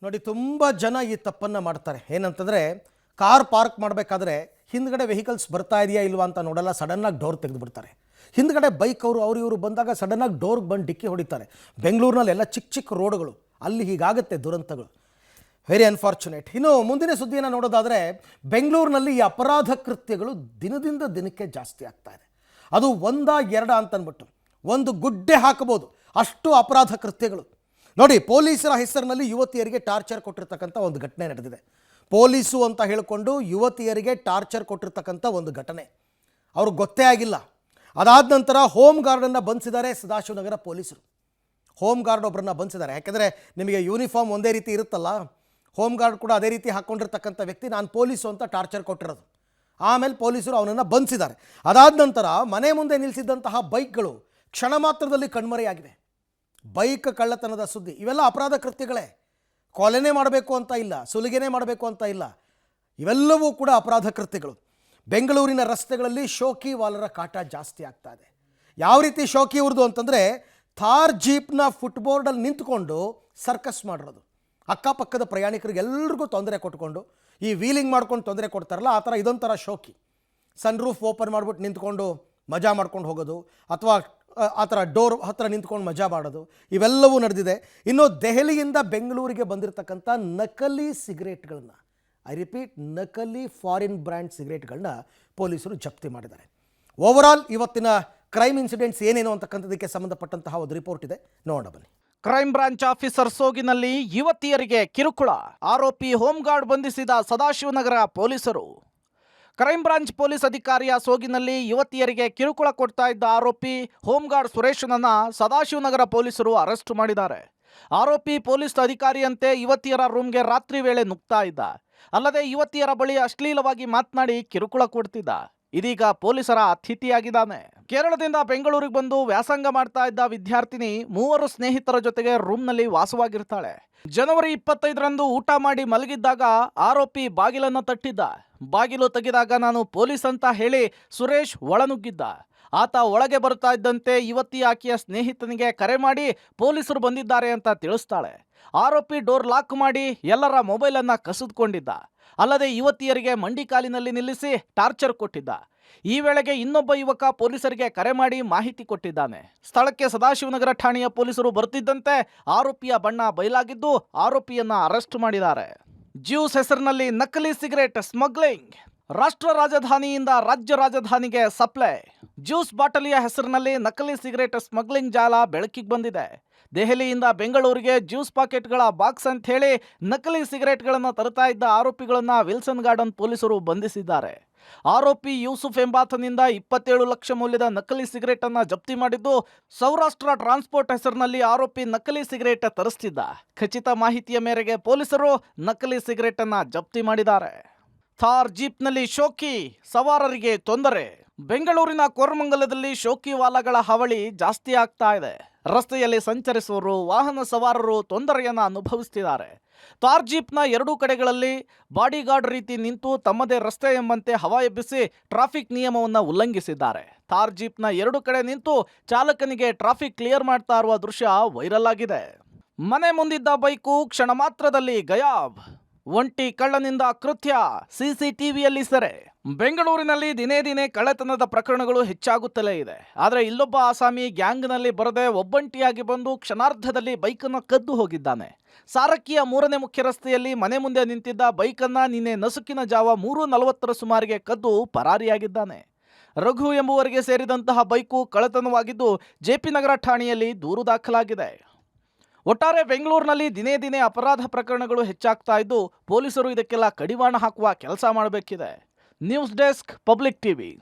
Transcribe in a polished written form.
ನೋಡಿ ತುಂಬ ಜನ ಈ ತಪ್ಪನ್ನು ಮಾಡ್ತಾರೆ. ಏನಂತಂದರೆ ಕಾರ್ ಪಾರ್ಕ್ ಮಾಡಬೇಕಾದ್ರೆ ಹಿಂದ್ಗಡೆ ವೆಹಿಕಲ್ಸ್ ಬರ್ತಾ ಇದೆಯಾ ಇಲ್ವಾ ಅಂತ ನೋಡಲ್ಲ, ಸಡನ್ನಾಗಿ ಡೋರ್ ತೆಗೆದುಬಿಡ್ತಾರೆ. ಹಿಂದ್ಗಡೆ ಬೈಕ್ ಅವರು ಇವರು ಬಂದಾಗ ಸಡನ್ನಾಗಿ ಡೋರ್ಗೆ ಬಂದು ಡಿಕ್ಕಿ ಹೊಡಿತಾರೆ. ಬೆಂಗಳೂರಿನಲ್ಲೆಲ್ಲ ಚಿಕ್ಕ ಚಿಕ್ಕ ರೋಡ್ಗಳು, ಅಲ್ಲಿ ಹೀಗಾಗುತ್ತೆ ದುರಂತಗಳು. Very unfortunate. ಇನ್ನು ಮುಂದಿನ ಸುದ್ದಿಯನ್ನು ನೋಡೋದಾದರೆ, ಬೆಂಗಳೂರಿನಲ್ಲಿ ಈ ಅಪರಾಧ ಕೃತ್ಯಗಳು ದಿನದಿಂದ ದಿನಕ್ಕೆ ಜಾಸ್ತಿ ಆಗ್ತಾ ಇದೆ. ಅದು ಒಂದಾ ಎರಡ ಅಂತನ್ಬಿಟ್ಟು ಒಂದು ಗುಡ್ಡೆ ಹಾಕಬಹುದು ಅಷ್ಟು ಅಪರಾಧ ಕೃತ್ಯಗಳು. ನೋಡಿ, ಪೊಲೀಸರ ಹೆಸರಿನಲ್ಲಿ ಯುವತಿಯರಿಗೆ ಟಾರ್ಚರ್ ಕೊಟ್ಟಿರ್ತಕ್ಕಂಥ ಒಂದು ಘಟನೆ ನಡೆದಿದೆ. ಪೊಲೀಸು ಅಂತ ಹೇಳಿಕೊಂಡು ಯುವತಿಯರಿಗೆ ಟಾರ್ಚರ್ ಕೊಟ್ಟಿರ್ತಕ್ಕಂಥ ಒಂದು ಘಟನೆ ಅವ್ರಿಗೆ ಗೊತ್ತೇ ಆಗಿಲ್ಲ. ಅದಾದ ನಂತರ ಹೋಮ್ ಗಾರ್ಡನ್ನು ಬಂಧಿಸಿದ್ದಾರೆ ಸದಾಶಿವನಗರ ಪೊಲೀಸರು. ಹೋಮ್ ಗಾರ್ಡ್ ಒಬ್ಬರನ್ನ ಬಂಧಿಸಿದ್ದಾರೆ. ಯಾಕೆಂದರೆ ನಿಮಗೆ ಯೂನಿಫಾರ್ಮ್ ಒಂದೇ ರೀತಿ ಇರುತ್ತಲ್ಲ, ಹೋಮ್ ಗಾರ್ಡ್ ಕೂಡ ಅದೇ ರೀತಿ ಹಾಕ್ಕೊಂಡಿರ್ತಕ್ಕಂಥ ವ್ಯಕ್ತಿ ನಾನು ಪೊಲೀಸು ಅಂತ ಟಾರ್ಚರ್ ಕೊಟ್ಟಿರೋದು. ಆಮೇಲೆ ಪೊಲೀಸರು ಅವನನ್ನು ಬಂಧಿಸಿದ್ದಾರೆ. ಅದಾದ ನಂತರ ಮನೆ ಮುಂದೆ ನಿಲ್ಲಿಸಿದ್ದಂತಹ ಬೈಕ್ಗಳು ಕ್ಷಣ ಮಾತ್ರದಲ್ಲಿ ಕಣ್ಮರೆಯಾಗಿವೆ. ಬೈಕ್ ಕಳ್ಳತನದ ಸುದ್ದಿ, ಇವೆಲ್ಲ ಅಪರಾಧ ಕೃತ್ಯಗಳೇ. ಕೊಲೆನೇ ಮಾಡಬೇಕು ಅಂತ ಇಲ್ಲ, ಸುಲಿಗೆನೇ ಮಾಡಬೇಕು ಅಂತ ಇಲ್ಲ, ಇವೆಲ್ಲವೂ ಕೂಡ ಅಪರಾಧ ಕೃತ್ಯಗಳು. ಬೆಂಗಳೂರಿನ ರಸ್ತೆಗಳಲ್ಲಿ ಶೋಕಿವಾಲರ ಕಾಟ ಜಾಸ್ತಿ ಆಗ್ತಾ ಇದೆ. ಯಾವ ರೀತಿ ಶೋಕಿ ಇವ್ರದ್ದು ಅಂತಂದರೆ, ಥಾರ್ ಜೀಪ್ನ ಫುಟ್ಬೋರ್ಡಲ್ಲಿ ನಿಂತ್ಕೊಂಡು ಸರ್ಕಸ್ ಮಾಡಿರೋದು. ಅಕ್ಕಪಕ್ಕದ ಪ್ರಯಾಣಿಕರಿಗೆಲ್ಲರಿಗೂ ತೊಂದರೆ ಕೊಟ್ಕೊಂಡು, ಈ ವೀಲಿಂಗ್ ಮಾಡ್ಕೊಂಡು ತೊಂದರೆ ಕೊಡ್ತಾರಲ್ಲ, ಆ ಥರ ಇದೊಂಥರ ಶೋಕಿ. ಸನ್ ರೂಫ್ ಓಪನ್ ಮಾಡಿಬಿಟ್ಟು ನಿಂತ್ಕೊಂಡು ಮಜಾ ಮಾಡ್ಕೊಂಡು ಹೋಗೋದು, ಅಥವಾ ಆ ಥರ ಡೋರ್ ಹತ್ರ ನಿಂತ್ಕೊಂಡು ಮಜಾ ಮಾಡೋದು, ಇವೆಲ್ಲವೂ ನಡೆದಿದೆ. ಇನ್ನು ದೆಹಲಿಯಿಂದ ಬೆಂಗಳೂರಿಗೆ ಬಂದಿರತಕ್ಕಂಥ ನಕಲಿ ಸಿಗರೇಟ್ಗಳನ್ನ, ಐ ರಿಪೀಟ್, ನಕಲಿ ಫಾರಿನ್ ಬ್ರ್ಯಾಂಡ್ ಸಿಗರೇಟ್ಗಳನ್ನ ಪೊಲೀಸರು ಜಪ್ತಿ ಮಾಡಿದ್ದಾರೆ. ಓವರಾಲ್ ಇವತ್ತಿನ ಕ್ರೈಮ್ ಇನ್ಸಿಡೆಂಟ್ಸ್ ಏನೇನು ಅಂತಕ್ಕಂಥದಕ್ಕೆ ಸಂಬಂಧಪಟ್ಟಂತಹ ಒಂದು ರಿಪೋರ್ಟ್ ಇದೆ, ನೋಡೋಣ ಬನ್ನಿ. ಕ್ರೈಮ್ ಬ್ರಾಂಚ್ ಆಫೀಸರ್ ಸೋಗಿನಲ್ಲಿ ಯುವತಿಯರಿಗೆ ಕಿರುಕುಳ, ಆರೋಪಿ ಹೋಮ್ ಗಾರ್ಡ್ ಬಂಧಿಸಿದ ಸದಾಶಿವನಗರ ಪೊಲೀಸರು. ಕ್ರೈಮ್ ಬ್ರಾಂಚ್ ಪೊಲೀಸ್ ಅಧಿಕಾರಿಯ ಸೋಗಿನಲ್ಲಿ ಯುವತಿಯರಿಗೆ ಕಿರುಕುಳ ಕೊಡ್ತಾ ಇದ್ದ ಆರೋಪಿ ಹೋಮ್ ಗಾರ್ಡ್ ಸುರೇಶನನ್ನ ಸದಾಶಿವನಗರ ಪೊಲೀಸರು ಅರೆಸ್ಟ್ ಮಾಡಿದ್ದಾರೆ. ಆರೋಪಿ ಪೊಲೀಸ್ ಅಧಿಕಾರಿಯಂತೆ ಯುವತಿಯರ ರೂಮ್ಗೆ ರಾತ್ರಿ ವೇಳೆ ನುಗ್ತಾ ಇದ್ದ. ಅಲ್ಲದೆ ಯುವತಿಯರ ಬಳಿ ಅಶ್ಲೀಲವಾಗಿ ಮಾತನಾಡಿ ಕಿರುಕುಳ ಕೊಡ್ತಿದ್ದ. ಇದೀಗ ಪೊಲೀಸರ ಅತಿಥಿಯಾಗಿದ್ದಾನೆ. ಕೇರಳದಿಂದ ಬೆಂಗಳೂರಿಗೆ ಬಂದು ವ್ಯಾಸಂಗ ಮಾಡ್ತಾ ಇದ್ದ ವಿದ್ಯಾರ್ಥಿನಿ 3 ಸ್ನೇಹಿತರ ಜೊತೆಗೆ ರೂಮ್ನಲ್ಲಿ ವಾಸವಾಗಿರ್ತಾಳೆ. ಜನವರಿ 25ರಂದು ಊಟ ಮಾಡಿ ಮಲಗಿದ್ದಾಗ ಆರೋಪಿ ಬಾಗಿಲನ್ನು ತಟ್ಟಿದ್ದ. ಬಾಗಿಲು ತೆಗೆದಾಗ ನಾನು ಪೊಲೀಸ್ ಅಂತ ಹೇಳಿ ಸುರೇಶ್ ಒಳನುಗ್ಗಿದ್ದ. ಆತ ಒಳಗೆ ಬರ್ತಾ ಇದ್ದಂತೆ ಯುವತಿ ಆಕೆಯ ಸ್ನೇಹಿತನಿಗೆ ಕರೆ ಮಾಡಿ ಪೊಲೀಸರು ಬಂದಿದ್ದಾರೆ ಅಂತ ತಿಳಿಸ್ತಾಳೆ. ಆರೋಪಿ ಡೋರ್ ಲಾಕ್ ಮಾಡಿ ಎಲ್ಲರ ಮೊಬೈಲನ್ನು ಕಸಿದುಕೊಂಡಿದ್ದ. ಅಲ್ಲದೆ ಯುವತಿಯರಿಗೆ ಮಂಡಿ ಕಾಲಿನಲ್ಲಿ ನಿಲ್ಲಿಸಿ ಟಾರ್ಚರ್ ಕೊಟ್ಟಿದ್ದ. ಈ ವೇಳೆಗೆ ಇನ್ನೊಬ್ಬ ಯುವಕ ಪೊಲೀಸರಿಗೆ ಕರೆ ಮಾಡಿ ಮಾಹಿತಿ ಕೊಟ್ಟಿದ್ದಾನೆ. ಸ್ಥಳಕ್ಕೆ ಸದಾಶಿವನಗರ ಠಾಣೆಯ ಪೊಲೀಸರು ಬರ್ತಿದ್ದಂತೆ ಆರೋಪಿಯ ಬಣ್ಣ ಬಯಲಾಗಿದ್ದು ಆರೋಪಿಯನ್ನ ಅರೆಸ್ಟ್ ಮಾಡಿದ್ದಾರೆ. ಜ್ಯೂಸ್ ಹೆಸರಿನಲ್ಲಿ ನಕಲಿ ಸಿಗರೇಟ್ ಸ್ಮಗ್ಲಿಂಗ್, ರಾಷ್ಟ್ರ ರಾಜಧಾನಿಯಿಂದ ರಾಜ್ಯ ರಾಜಧಾನಿಗೆ ಸಪ್ಲೈ. ಜ್ಯೂಸ್ ಬಾಟಲಿಯ ಹೆಸರಿನಲ್ಲಿ ನಕಲಿ ಸಿಗರೇಟ್ ಸ್ಮಗ್ಲಿಂಗ್ ಜಾಲ ಬೆಳಕಿಗೆ ಬಂದಿದೆ. ದೆಹಲಿಯಿಂದ ಬೆಂಗಳೂರಿಗೆ ಜ್ಯೂಸ್ ಪಾಕೆಟ್ಗಳ ಬಾಕ್ಸ್ ಅಂತ ಹೇಳಿ ನಕಲಿ ಸಿಗರೇಟ್ಗಳನ್ನು ತರುತ್ತಾ ಇದ್ದ ಆರೋಪಿಗಳನ್ನು ವಿಲ್ಸನ್ ಗಾರ್ಡನ್ ಪೊಲೀಸರು ಬಂಧಿಸಿದ್ದಾರೆ. ಆರೋಪಿ ಯೂಸುಫ್ ಎಂಬಾತನಿಂದ 27 ಲಕ್ಷ ಮೌಲ್ಯದ ನಕಲಿ ಸಿಗರೇಟ್ ಅನ್ನ ಜಪ್ತಿ ಮಾಡಿದ್ದು, ಸೌರಾಷ್ಟ್ರ ಟ್ರಾನ್ಸ್ಪೋರ್ಟ್ ಹೆಸರಿನಲ್ಲಿ ಆರೋಪಿ ನಕಲಿ ಸಿಗರೇಟ್ ತರಿಸ್ತಿದ್ದ. ಖಚಿತ ಮಾಹಿತಿಯ ಮೇರೆಗೆ ಪೊಲೀಸರು ನಕಲಿ ಸಿಗರೇಟ್ ಅನ್ನ ಜಪ್ತಿ ಮಾಡಿದ್ದಾರೆ. ಥಾರ್ ಜೀಪ್ನಲ್ಲಿ ಶೋಕಿ, ಸವಾರರಿಗೆ ತೊಂದರೆ. ಬೆಂಗಳೂರಿನ ಕೋರಮಂಗಲದಲ್ಲಿ ಶೋಕಿ ವಾಲಾಗಳ ಹಾವಳಿ ಜಾಸ್ತಿ ಆಗ್ತಾ ಇದೆ. ರಸ್ತೆಯಲ್ಲಿ ಸಂಚರಿಸುವವರು, ವಾಹನ ಸವಾರರು ತೊಂದರೆಯನ್ನು ಅನುಭವಿಸುತ್ತಿದ್ದಾರೆ. ಥಾರ್ ಜೀಪ್ನ 2 ಕಡೆಗಳಲ್ಲಿ ಬಾಡಿಗಾರ್ಡ್ ರೀತಿ ನಿಂತು ತಮ್ಮದೇ ರಸ್ತೆ ಎಂಬಂತೆ ಹವಾ ಎಬ್ಬಿಸಿ ಟ್ರಾಫಿಕ್ ನಿಯಮವನ್ನು ಉಲ್ಲಂಘಿಸಿದ್ದಾರೆ. ಥಾರ್ ಜೀಪ್ನ 2 ಕಡೆ ನಿಂತು ಚಾಲಕನಿಗೆ ಟ್ರಾಫಿಕ್ ಕ್ಲಿಯರ್ ಮಾಡ್ತಾ ಇರುವ ದೃಶ್ಯ ವೈರಲ್ ಆಗಿದೆ. ಮನೆ ಮುಂದಿದ್ದ ಬೈಕು ಕ್ಷಣ ಮಾತ್ರದಲ್ಲಿ ಗಯಾಬ್. ಒಂಟಿ ಕಳ್ಳನಿಂದ ಕೃತ್ಯ, ಸಿಸಿಟಿವಿಯಲ್ಲಿ ಸೆರೆ. ಬೆಂಗಳೂರಿನಲ್ಲಿ ದಿನೇ ದಿನೇ ಕಳ್ಳತನದ ಪ್ರಕರಣಗಳು ಹೆಚ್ಚಾಗುತ್ತಲೇ ಇದೆ. ಆದರೆ ಇಲ್ಲೊಬ್ಬ ಆಸಾಮಿ ಗ್ಯಾಂಗ್ನಲ್ಲಿ ಬರದೆ ಒಬ್ಬಂಟಿಯಾಗಿ ಬಂದು ಕ್ಷಣಾರ್ಧದಲ್ಲಿ ಬೈಕನ್ನು ಕದ್ದು ಹೋಗಿದ್ದಾನೆ. ಸಾರಕ್ಕಿಯ 3ನೇ ಮುಖ್ಯ ರಸ್ತೆಯಲ್ಲಿ ಮನೆ ಮುಂದೆ ನಿಂತಿದ್ದ ಬೈಕನ್ನ ನಿನ್ನೆ ನಸುಕಿನ ಜಾವ 3:40 ಸುಮಾರಿಗೆ ಕದ್ದು ಪರಾರಿಯಾಗಿದ್ದಾನೆ. ರಘು ಎಂಬುವರಿಗೆ ಸೇರಿದಂತಹ ಬೈಕು ಕಳ್ಳತನವಾಗಿದ್ದು ಜೆಪಿ ನಗರ ಠಾಣೆಯಲ್ಲಿ ದೂರು ದಾಖಲಾಗಿದೆ. ಒಟ್ಟಾರೆ ಬೆಂಗಳೂರಿನಲ್ಲಿ ದಿನೇ ದಿನೇ ಅಪರಾಧ ಪ್ರಕರಣಗಳು ಹೆಚ್ಚಾಗ್ತಾ ಇದ್ದು ಪೊಲೀಸರು ಇದಕ್ಕೆಲ್ಲ ಕಡಿವಾಣ ಹಾಕುವ ಕೆಲಸ ಮಾಡಬೇಕಿದೆ. News desk, public TV.